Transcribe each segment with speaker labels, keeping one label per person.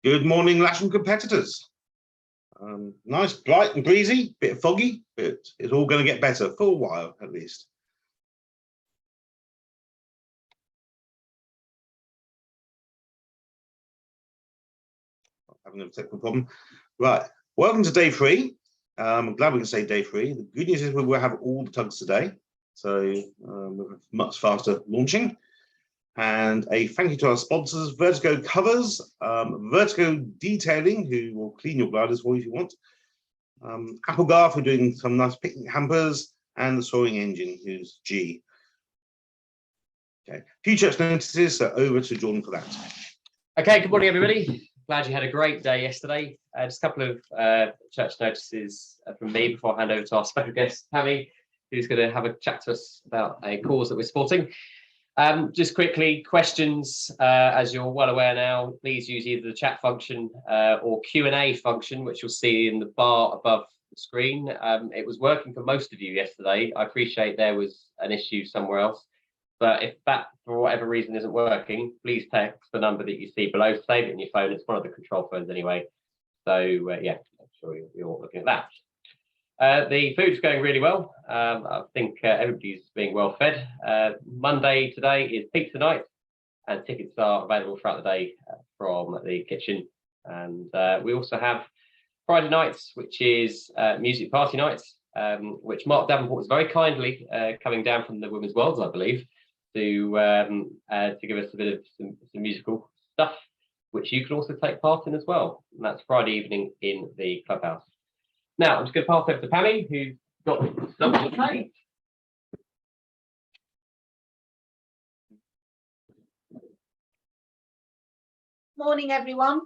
Speaker 1: Good morning, Lasham competitors. Nice, bright and breezy, bit foggy, but it's all going to get better for a while at least. Having a technical problem. Right, welcome to day 3. I'm glad we can say day 3. The good news is we will have all the tugs today, so we'll have much faster launching. And a thank you to our sponsors, Vertigo Covers, Vertigo Detailing, who will clean your gliders for you if you want, Applegarth, who are doing some nice picnic hampers, and the Soaring Engine, who's G. Okay, few church notices, so over to Jordan for that.
Speaker 2: Okay, good morning, everybody. Glad you had a great day yesterday. Just a couple of church notices from me before I hand over to our special guest, Tammy, who's going to have a chat to us about a cause that we're supporting. Just quickly, questions, as you're well aware now, please use either the chat function or Q&A function, which you'll see in the bar above the screen. It was working for most of you yesterday. I appreciate there was an issue somewhere else, but if that, for whatever reason, isn't working, please text the number that you see below, save it in your phone. It's one of the control phones anyway. So yeah, I'm sure you're looking at that. The food's going really well. I think everybody's being well fed. Monday today is pizza night, and tickets are available throughout the day from the kitchen. And we also have Friday nights, which is music party nights, which Mark Davenport was very kindly coming down from the Women's Worlds, I believe, to give us a bit of some musical stuff, which you can also take part in as well. And that's Friday evening in the clubhouse. Now, I'm just going to pass over to Pammy, who's got stuff to say.
Speaker 3: Morning, everyone.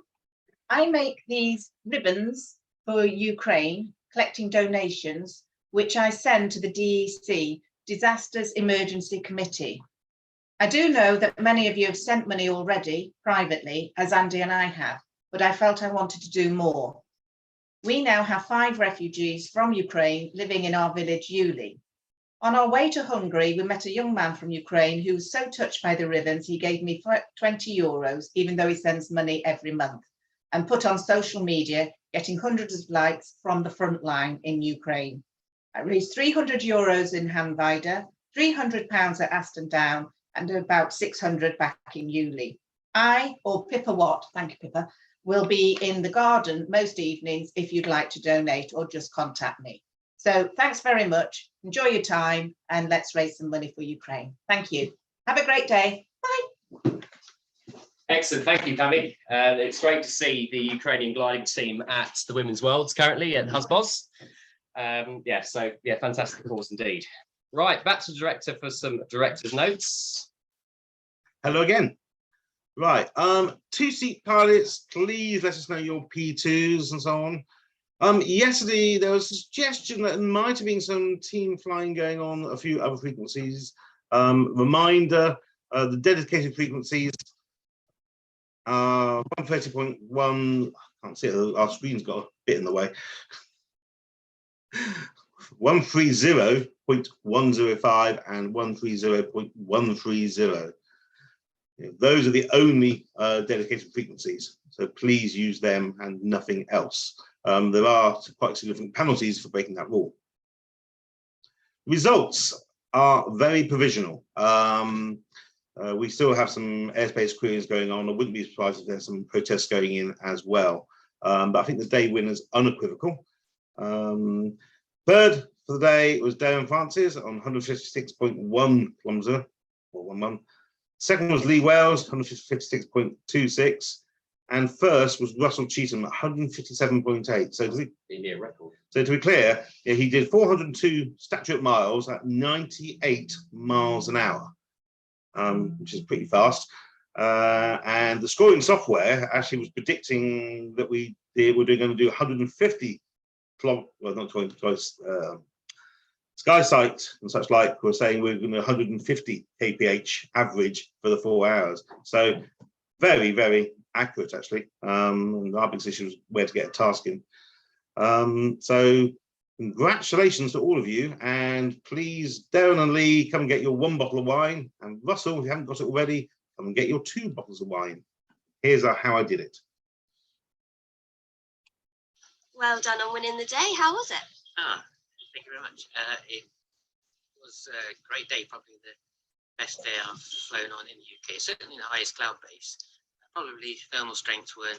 Speaker 3: I make these ribbons for Ukraine, collecting donations, which I send to the DEC, Disasters Emergency Committee. I do know that many of you have sent money already, privately, as Andy and I have, but I felt I wanted to do more. We now have 5 refugees from Ukraine living in our village, Yuli. On our way to Hungary, we met a young man from Ukraine who was so touched by the ribbons, he gave me 20 euros, even though he sends money every month, and put on social media, getting hundreds of likes from the front line in Ukraine. I raised 300 euros in Hanvida, £300 at Aston Down, and about 600 back in Yuli. I, or Pippa Watt, thank you, Pippa, will be in the garden most evenings if you'd like to donate or just contact me. So thanks very much. Enjoy your time and let's raise some money for Ukraine. Thank you. Have a great day. Bye.
Speaker 2: Excellent. Thank you, Pammy. It's great to see the Ukrainian gliding team at the Women's Worlds currently at Husbos. Yeah, fantastic cause indeed. Right, back to the director for some director's notes.
Speaker 1: Hello again. Right, 2-seat pilots, please let us know your P2s and so on. Yesterday, there was a suggestion that there might have been some team flying going on a few other frequencies. Reminder, the dedicated frequencies are 130.1, I can't see it, our screen's got a bit in the way. 130.105 and 130.130. Those are the only dedicated frequencies, so please use them and nothing else. There are quite significant penalties for breaking that rule. Results are very provisional. We still have some airspace queries going on. I wouldn't be surprised if there's some protests going in as well. But I think the day winner is unequivocal. Third for the day was Darren Francis on 156.1 kilometre, or 11. Second was Lee Wales, 156.26, and first was Russell Cheatham, 157.8. So
Speaker 2: India record.
Speaker 1: So to be clear, yeah, he did 402 statute miles at 98 miles an hour, which is pretty fast. And the scoring software actually was predicting that we're going to do 150 well, not 20 close. SkySight and such like were saying we're going to 150 kph average for the 4 hours. So very, very accurate actually. And our biggest issue was where to get a task in. So congratulations to all of you, and please, Darren and Lee, come and get your 1 bottle of wine, and Russell, if you haven't got it already, come and get your 2 bottles of wine. Here's how I did it.
Speaker 4: Well done on winning the day. How was it?
Speaker 5: Thank you very much. It was a great day, probably the best day I've flown on in the UK, certainly the highest cloud base. Probably thermal strengths weren't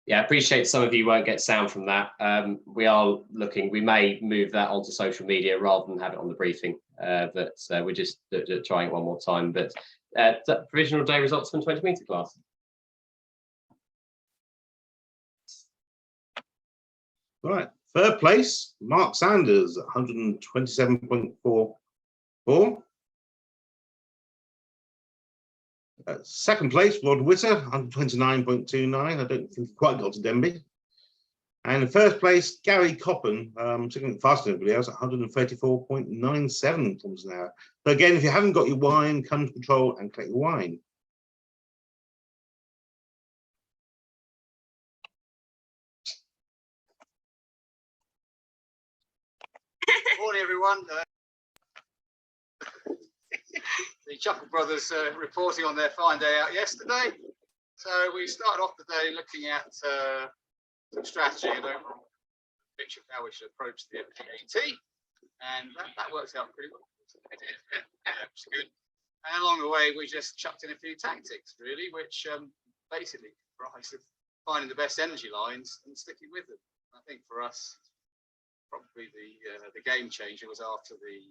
Speaker 2: Yeah, I appreciate some of you won't get sound from that. We are looking, we may move that onto social media rather than have it on the briefing, but we're just trying it one more time. But provisional day results from 20-meter class.
Speaker 1: Right, third place, Mark Sanders, 127.44. Second place, Rod Witter, 129.29. I don't think he quite got to Denby. And in first place, Gary Coppen, second faster than everybody else, 134.97 kilometers an hour. So again, if you haven't got your wine, come to control and collect your wine.
Speaker 6: Morning, everyone. The Chuckle Brothers reporting on their fine day out yesterday. So we started off the day looking at some strategy and overall picture of how we should approach the PAT, and that worked out pretty well. It was good. And along the way, we just chucked in a few tactics, really, which basically comprised of finding the best energy lines and sticking with them. I think for us, probably the game changer was after the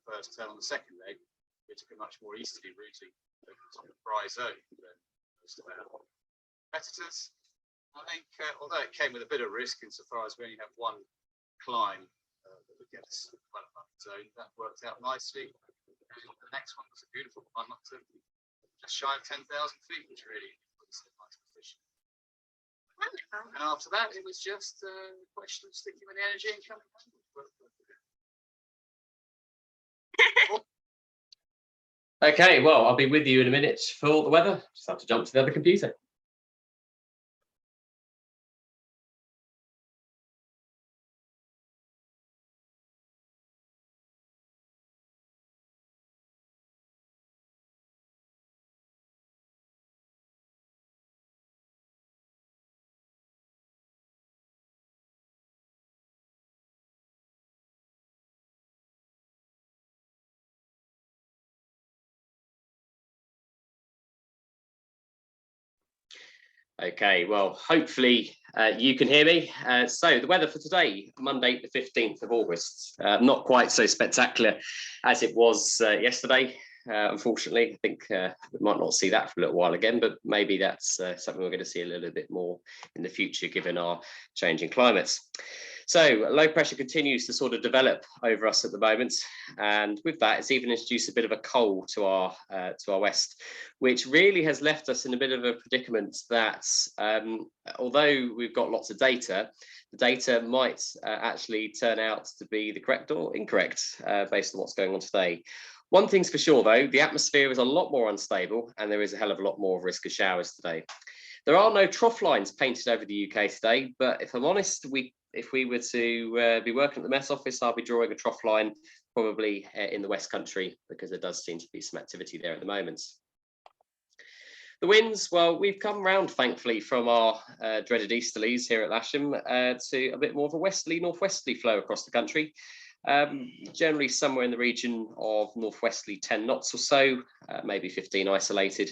Speaker 6: first turn on the second leg. We took a much more easterly routing to the Bry zone than most of our competitors. I think, although it came with a bit of risk insofar as we only have one climb that would get us well above the zone, that worked out nicely. And the next one was a beautiful climb up to just shy of 10,000 feet, which really was a nice position.
Speaker 4: Wonderful.
Speaker 6: And after that, it was just a question of sticking with the energy and coming home.
Speaker 2: Okay, well, I'll be with you in a minute for the weather. Just have to jump to the other computer. Okay, well, hopefully you can hear me. So the weather for today, Monday, the 15th of August, not quite so spectacular as it was yesterday. Unfortunately, I think we might not see that for a little while again, but maybe that's something we're going to see a little bit more in the future, given our changing climates. So low pressure continues to sort of develop over us at the moment, and with that, it's even introduced a bit of a cold to our west, which really has left us in a bit of a predicament that although we've got lots of data, the data might actually turn out to be the correct or incorrect based on what's going on today. One thing's for sure, though, the atmosphere is a lot more unstable and there is a hell of a lot more risk of showers today. There are no trough lines painted over the UK today, but if I'm honest, if we were to be working at the Met Office, I'll be drawing a trough line probably in the West Country, because there does seem to be some activity there at the moment. The winds, well, we've come round, thankfully, from our dreaded easterlies here at Lasham to a bit more of a westerly, northwesterly flow across the country. Generally somewhere in the region of northwesterly 10 knots or so, maybe 15 isolated.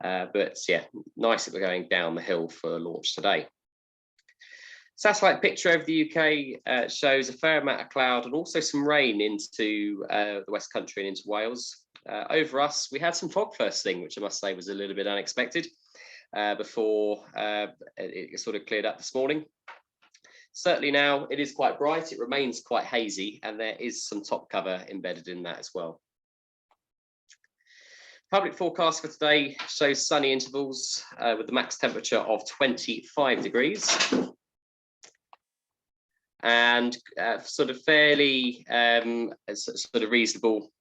Speaker 2: But yeah, nice that we're going down the hill for launch today. Satellite picture over the UK shows a fair amount of cloud and also some rain into the West Country and into Wales. Over us, we had some fog first thing, which I must say was a little bit unexpected before it sort of cleared up this morning. Certainly now it is quite bright, it remains quite hazy, and there is some top cover embedded in that as well. Public forecast for today shows sunny intervals with the max temperature of 25 degrees. And sort of fairly sort of reasonable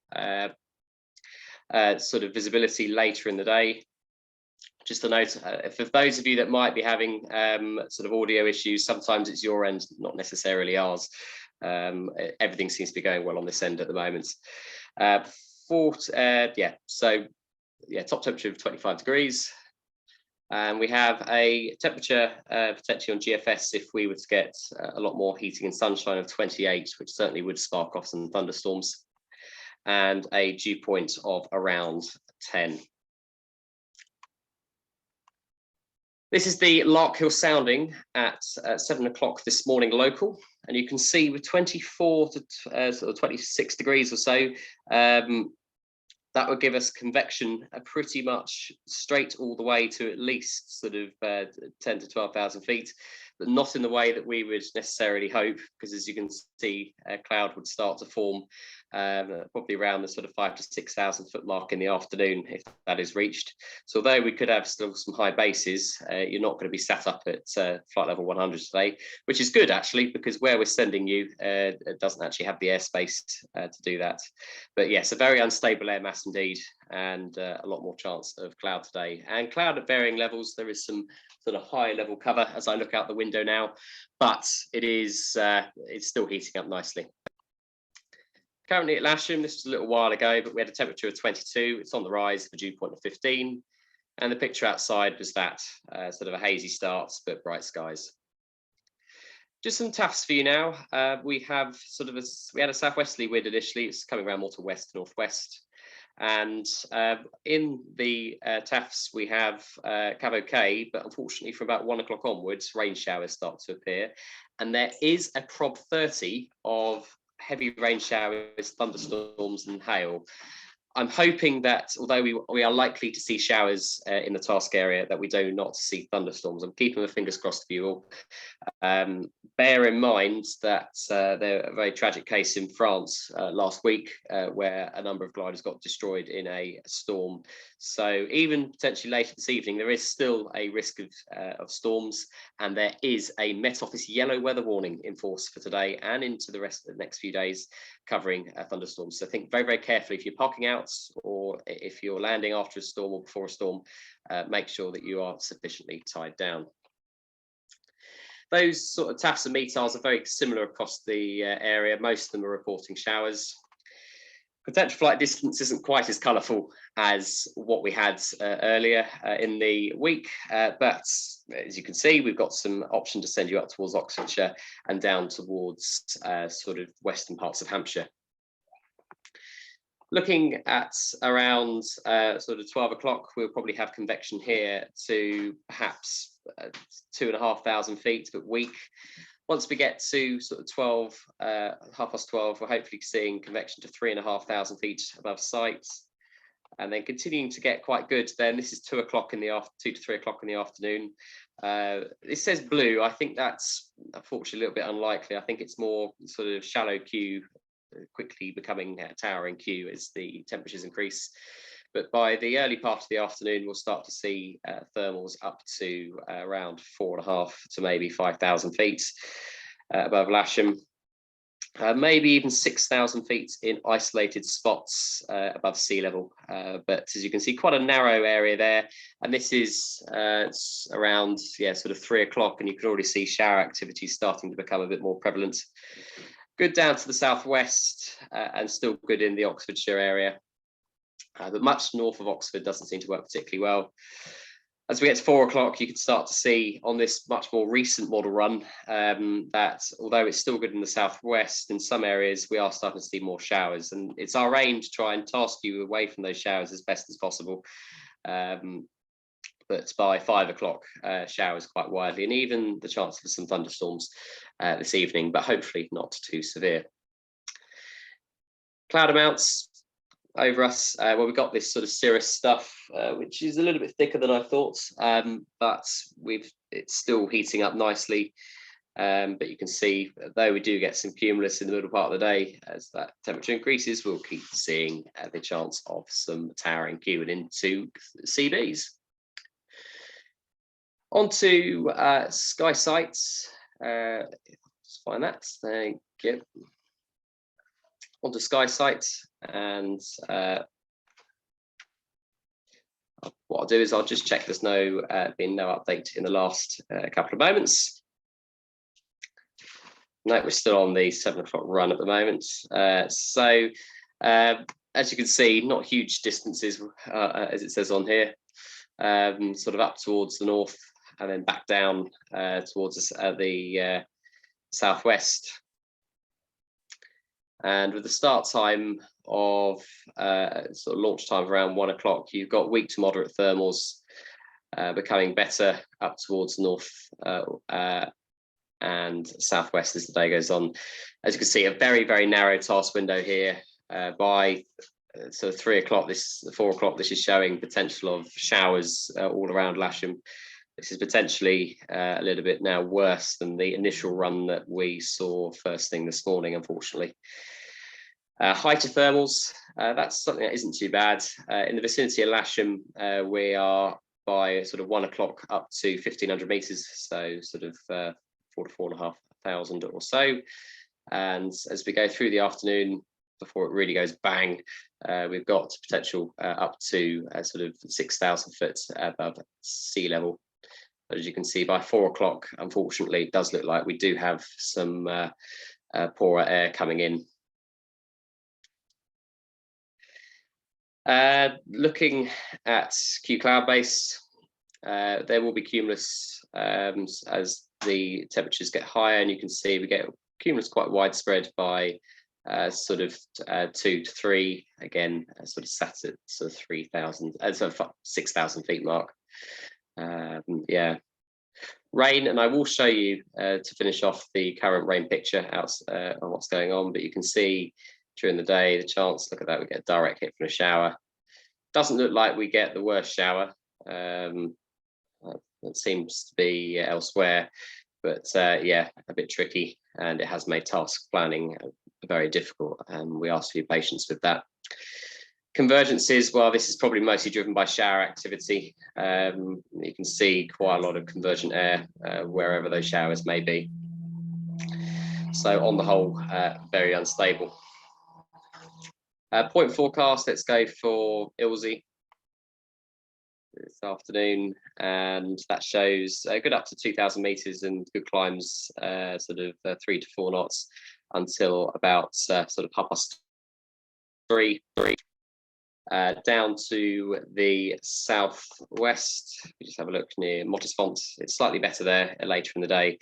Speaker 2: sort of visibility later in the day. Just a note, for those of you that might be having sort of audio issues, sometimes it's your end, not necessarily ours. Everything seems to be going well on this end at the moment. Top temperature of 25 degrees. And we have a temperature potentially on GFS if we were to get a lot more heating and sunshine of 28, which certainly would spark off some thunderstorms, and a dew point of around 10. This is the Larkhill sounding at 7 o'clock this morning local, and you can see with 24 to sort of 26 degrees or so, that would give us convection pretty much straight all the way to at least sort of 10 to 12,000 feet, but not in the way that we would necessarily hope, because as you can see, a cloud would start to form probably around the sort of 5,000 to 6,000 foot mark in the afternoon, if that is reached. So although we could have still some high bases, you're not going to be sat up at flight level 100 today, which is good actually, because where we're sending you, it doesn't actually have the airspace to do that. But yes, a very unstable air mass indeed, and a lot more chance of cloud today. And cloud at varying levels. There is some sort of high level cover as I look out the window now, but it is it's still heating up nicely. Currently at Lasham, this was a little while ago, but we had a temperature of 22. It's on the rise, the dew point of 15. And the picture outside was that sort of a hazy start, but bright skies. Just some TAFs for you now. We have we had a southwesterly wind initially. It's coming around more to west, northwest. And in the TAFs, we have Cav OK, but unfortunately from about 1 o'clock onwards, rain showers start to appear. And there is a prob 30 of heavy rain showers, thunderstorms and hail. I'm hoping that although we are likely to see showers in the task area, that we do not see thunderstorms. I'm keeping my fingers crossed for you all. Bear in mind that there was a very tragic case in France last week where a number of gliders got destroyed in a storm. So even potentially later this evening, there is still a risk of storms, and there is a Met Office yellow weather warning in force for today and into the rest of the next few days, covering thunderstorms. So think very, very carefully if you're parking out or if you're landing after a storm or before a storm, make sure that you are sufficiently tied down. Those sort of TAFs and METARs are very similar across the area. Most of them are reporting showers. Potential flight distance isn't quite as colourful as what we had earlier in the week, but as you can see, we've got some option to send you up towards Oxfordshire and down towards sort of western parts of Hampshire. Looking at around sort of 12 o'clock, we'll probably have convection here to perhaps 2,500 feet, but weak. Once we get to sort of 12, 12:30, we're hopefully seeing convection to 3,500 feet above sight, and then continuing to get quite good. Then this is 2 o'clock in the 2 to 3 o'clock in the afternoon. It says blue. I think that's unfortunately a little bit unlikely. I think it's more sort of shallow Q, quickly becoming towering Q as the temperatures increase. But by the early part of the afternoon, we'll start to see thermals up to around 4,500 to maybe 5,000 feet above Lasham. maybe even 6,000 feet in isolated spots above sea level. But as you can see, quite a narrow area there. And this is it's around, sort of 3 o'clock, and you can already see shower activity starting to become a bit more prevalent. Good down to the southwest and still good in the Oxfordshire area. But much north of Oxford doesn't seem to work particularly well. As we get to 4 o'clock, you can start to see on this much more recent model run that although it's still good in the southwest, in some areas we are starting to see more showers, and it's our aim to try and task you away from those showers as best as possible. But by 5 o'clock, showers quite widely, and even the chance for some thunderstorms this evening, but hopefully not too severe. Cloud amounts over us. Well, we've got this sort of cirrus stuff, which is a little bit thicker than I thought, but it's still heating up nicely. But you can see, though we do get some cumulus in the middle part of the day, as that temperature increases, we'll keep seeing the chance of some towering Q and into CBs. On to sky sights. Let's find that. Thank you. On to sky sights, and what I'll do is I'll just check there's been no update in the last couple of moments. No, we're still on the 7 o'clock run at the moment. So as you can see, not huge distances, as it says on here, sort of up towards the north and then back down towards the southwest. And with the start time of sort of launch time of around 1 o'clock, you've got weak to moderate thermals becoming better up towards north and southwest as the day goes on. As you can see, a very, very narrow task window here. By sort of 3 o'clock, 4 o'clock, this is showing potential of showers all around Lasham. This is potentially a little bit now worse than the initial run that we saw first thing this morning, unfortunately. Height of thermals, that's something that isn't too bad. In the vicinity of Lasham, we are by sort of 1 o'clock up to 1,500 meters, so sort of 4 to 4,500 or so. And as we go through the afternoon, before it really goes bang, we've got potential up to sort of 6,000 foot above sea level. But as you can see, by 4 o'clock, unfortunately, it does look like we do have some poorer air coming in. Looking at Q cloud base, there will be cumulus as the temperatures get higher, and you can see we get cumulus quite widespread by sort of 2 to 3, again, sort of sat at sort of 3,000, so 6,000 feet mark. Rain, and I will show you to finish off the current rain picture out on what's going on, but you can see during the day the chance, look at that, we get a direct hit from a shower. Doesn't look like we get the worst shower. It seems to be elsewhere, but yeah, a bit tricky, and it has made task planning very difficult, and we ask for your patience with that. Convergences, well, this is probably mostly driven by shower activity. You can see quite a lot of convergent air wherever those showers may be. So on the whole, very unstable. Point forecast, let's go for Ilsey this afternoon, and that shows a good up to 2,000 meters and good climbs, sort of 3 to 4 knots until about sort of 3:30. Down to the southwest, we just have a look near Mottisfont. It's slightly better there later in the day,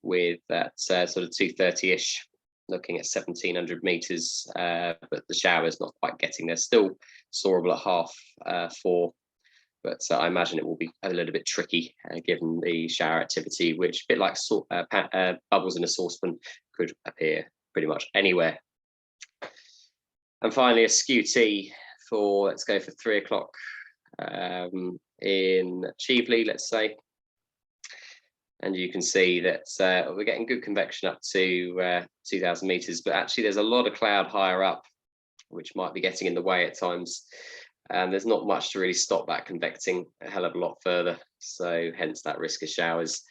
Speaker 2: with that sort of 2:30-ish, looking at 1,700 meters, but the shower's not quite getting there. Still soarable at 4:30, but I imagine it will be a little bit tricky given the shower activity, which, a bit like bubbles in a saucepan, could appear pretty much anywhere. And finally, a skew-T for, let's go for 3 o'clock in Cheveley, let's say. And you can see that we're getting good convection up to 2,000 meters, but actually there's a lot of cloud higher up, which might be getting in the way at times. And there's not much to really stop that convecting a hell of a lot further. So hence that risk of showers.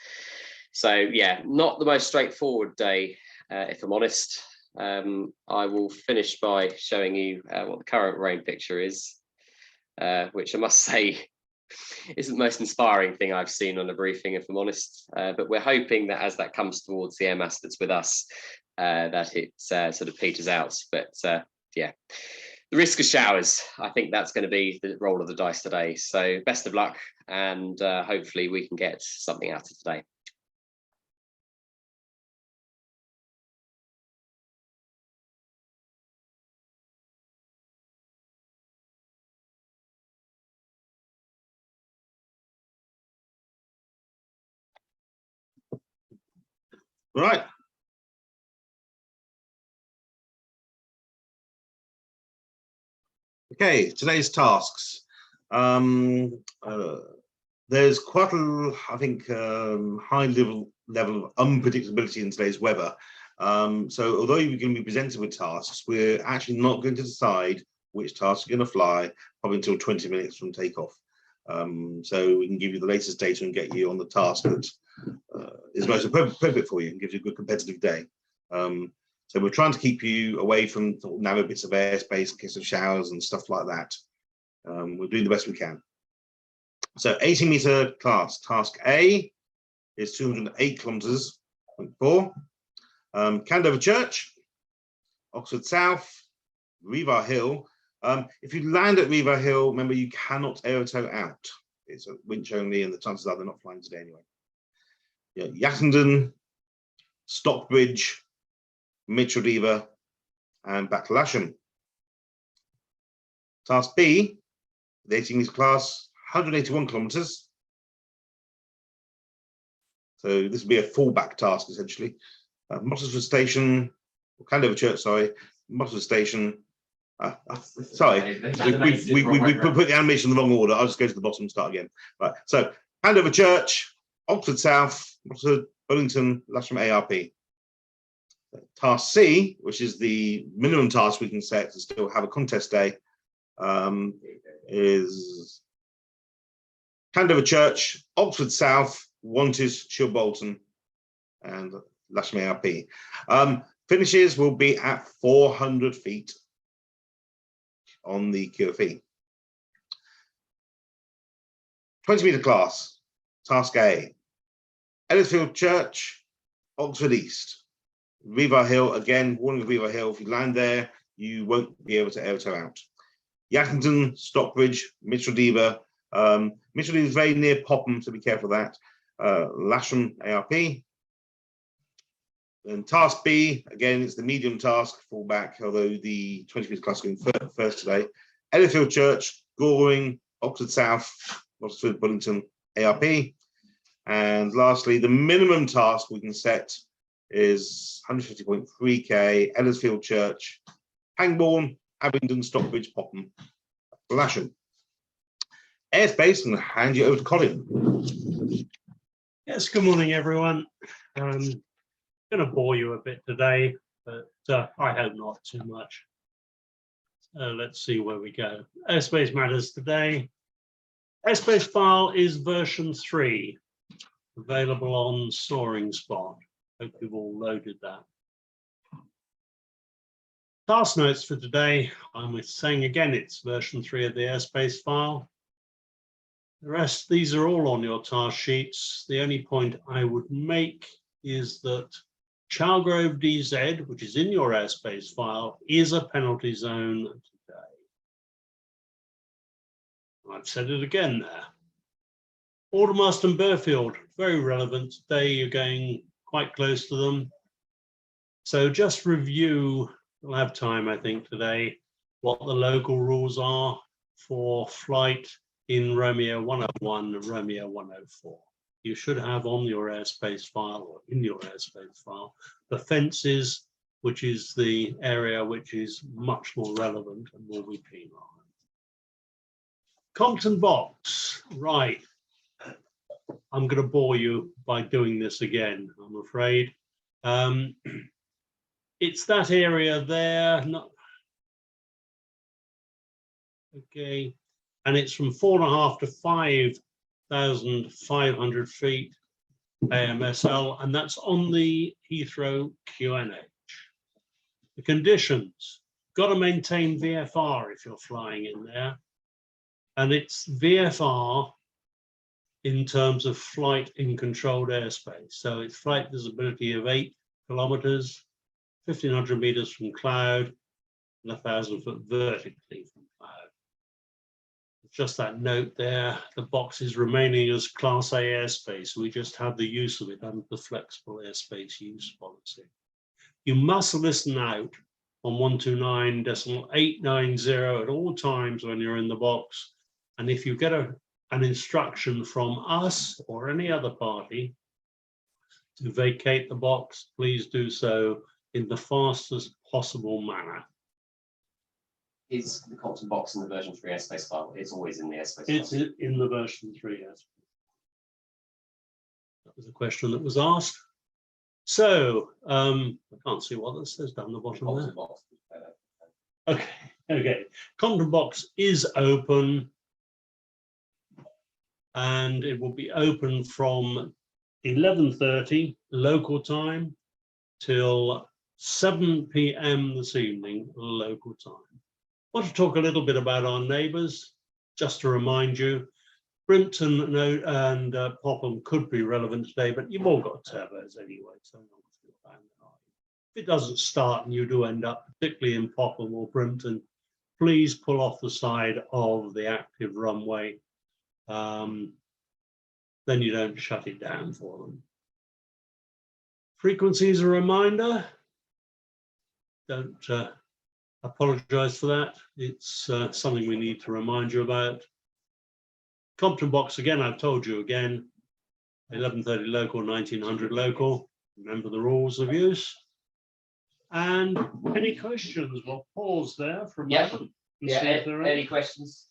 Speaker 2: So yeah, not the most straightforward day, if I'm honest. I will finish by showing you what the current rain picture is, which I must say isn't the most inspiring thing I've seen on a briefing, if I'm honest. But we're hoping that as that comes towards the MS that's with us, that it sort of peters out. But yeah, the risk of showers, I think that's going to be the roll of the dice today. So best of luck, and hopefully we can get something out of today.
Speaker 1: Right. Okay, today's tasks. There's quite a, I think, high level of unpredictability in today's weather. So although you're going to be presented with tasks, we're actually not going to decide which tasks are going to fly probably until 20 minutes from takeoff. So we can give you the latest data and get you on the task that is most appropriate for you and gives you a good competitive day. So we're trying to keep you away from narrow bits of airspace in case of showers and stuff like that. We're doing the best we can. So 80-meter class, task A is 208 kilometers, 0.4. Candover Church, Oxford South, Revar Hill. If you land at Revar Hill, remember you cannot aerotow out. It's a winch only, and the chances are they're not flying today anyway. Yeah, Yattendon, Stockbridge, Mitchell and back to Lasham. Task B, the 18-meter class, 181 kilometers. So this will be a fallback task essentially. Mottersford Station, Candover Church, sorry, Mottersford Station. Sorry, we put the animation in the wrong order. I'll just go to the bottom and start again. Right, so Candover Church, Oxford South, Mottersford, Bullington, Lasham ARP. Task C, which is the minimum task we can set to still have a contest day, is Candover Church, Oxford South, Wantage, Chilbolton, and Lasham ARP. Finishes will be at 400 feet on the QFE. 20-meter class, task A, Ellisfield Church, Oxford East. Revar Hill, again, warning of Revar Hill, if you land there, you won't be able to aerotow out. Yattendon, Stockbridge, Mitchell Mitchell is very near Popham, so be careful of that. Lasham ARP. And task B, again, it's the medium task, fallback, although the 20-meter class is going first today. Ellisfield Church, Goring, Oxford South, Oxford, Bullington, ARP. And lastly, the minimum task we can set is 150.3k, Ellisfield Church, Pangbourne, Abingdon, Stockbridge, Popham, Lasham. Airspace, I'm going to hand you over to Colin.
Speaker 7: Yes, good morning, everyone. I'm going to bore you a bit today, but I hope not too much. Let's see where we go. Airspace matters today. Airspace file is version 3, available on Soaring Spot. Hope you've all loaded that. Task notes for today, I'm saying again, it's version 3 of the airspace file. The rest, these are all on your task sheets. The only point I would make is that Chalgrove DZ, which is in your airspace file, is a penalty zone today. I've said it again there. Aldermaston Burfield, very relevant today. You're going quite close to them. So just review, we'll have time, I think, today, what the local rules are for flight in Romeo 101 and Romeo 104. You should have on your airspace file or in your airspace file the fences, which is the area which is much more relevant and will be penalised. Compton box, right. I'm going to bore you by doing this again, I'm afraid. It's that area there. Okay, and it's from 4.5 to 5,500 feet AMSL, and that's on the Heathrow QNH. The conditions, got to maintain VFR if you're flying in there. And it's VFR in terms of flight in controlled airspace. So it's flight visibility of 8 kilometers, 1,500 meters from cloud, and 1,000 foot vertically from cloud. Just that note there, the box is remaining as Class A airspace. We just have the use of it under the flexible airspace use policy. You must listen out on 129.890 at all times when you're in the box. And if you get an instruction from us or any other party to vacate the box, please do so in the fastest possible manner.
Speaker 2: Is the Compton box in the version 3 airspace file? It's always in the airspace
Speaker 7: It's
Speaker 2: file.
Speaker 7: in the version 3, yes. That was a question that was asked. So I can't see what that says down the bottom
Speaker 2: Compton
Speaker 7: there.
Speaker 2: box.
Speaker 7: Okay. Compton box is open, and it will be open from 11:30 local time till 7 p.m. this evening local time. I want to talk a little bit about our neighbours, just to remind you. Brinton and Popham could be relevant today, but you've all got turbos anyway, so not feel bad. If it doesn't start and you do end up, particularly in Popham or Brinton, please pull off the side of the active runway. Then you don't shut it down for them. Frequency is a reminder. Don't apologize for that. It's something we need to remind you about. Compton box, again, I've told you again, 11:30 local, 1900 local. Remember the rules of use. And any questions? We'll pause there for a moment.
Speaker 2: Yeah, any questions?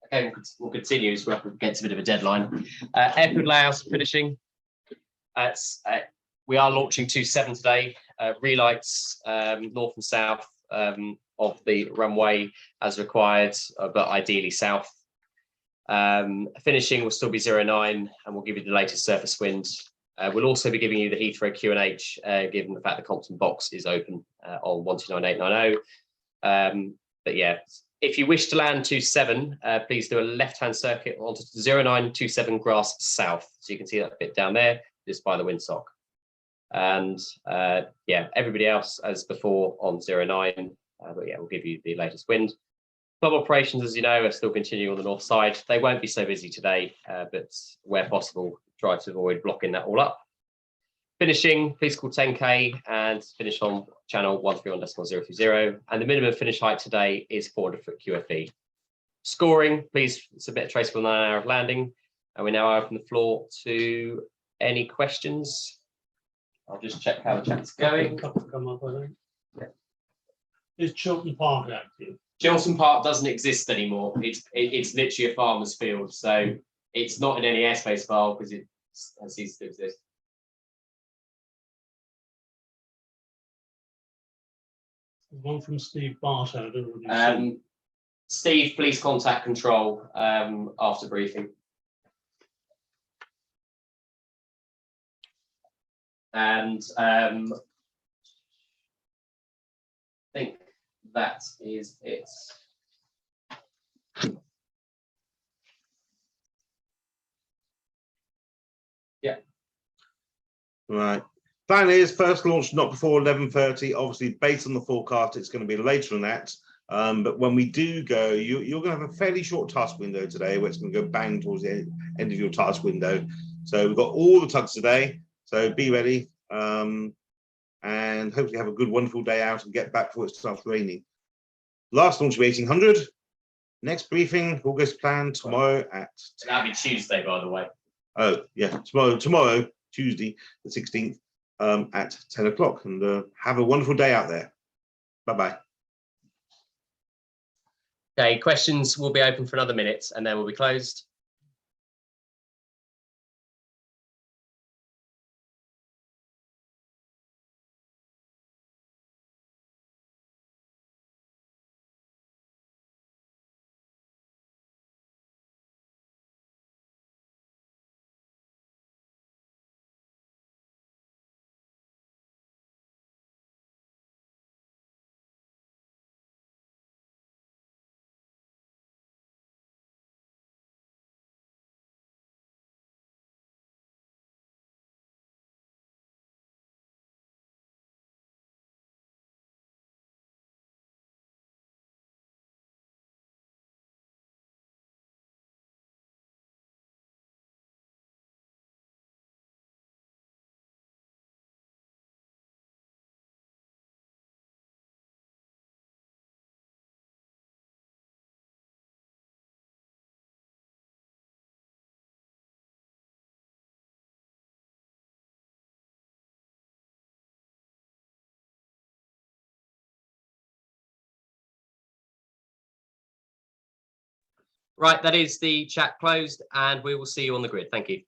Speaker 2: Okay, we'll continue as we're up against a bit of a deadline. Airfield layouts finishing. We are launching 27 today. Relights north and south of the runway as required, but ideally south. Finishing will still be 09, and we'll give you the latest surface wind. We'll also be giving you the Heathrow Q&H, given the fact the Compton box is open on 129.890. But yeah, if you wish to land 27, please do a left-hand circuit onto 0927 grass south. So you can see that bit down there, just by the windsock. And yeah, everybody else as before on 09. But yeah, we'll give you the latest wind. Club operations, as you know, are still continuing on the north side. They won't be so busy today, but where possible, try to avoid blocking that all up. Finishing, please call 10K and finish on channel 131.030. And the minimum finish height today is 400 foot QFE. Scoring, please submit a traceable 9 hour of landing. And we now open the floor to any questions. I'll just check how the chat's going.
Speaker 7: Come up, I think. Is Chiltern Park active?
Speaker 2: Chiltern Park doesn't exist anymore. It's literally a farmer's field. So it's not in any airspace file because it has ceased to exist.
Speaker 7: One from Steve Bartow.
Speaker 2: Steve, please contact control after briefing. And I think that is it. Yeah.
Speaker 1: Right. Plan is first launch not before 11:30. Obviously, based on the forecast, it's going to be later than that. But when we do go, you're going to have a fairly short task window today, where it's going to go bang towards the end of your task window. So we've got all the tugs today. So be ready, and hopefully have a good, wonderful day out and get back before it starts raining. Last launch will be 1800. Next briefing, August plan tomorrow at.
Speaker 2: That'll be Tuesday, by the way.
Speaker 1: Oh yeah, tomorrow, Tuesday the 16th, at 10 o'clock. And have a wonderful day out there. Bye-bye.
Speaker 2: Okay, questions will be open for another minute and then we'll be closed. Right, that is the chat closed, and we will see you on the grid. Thank you.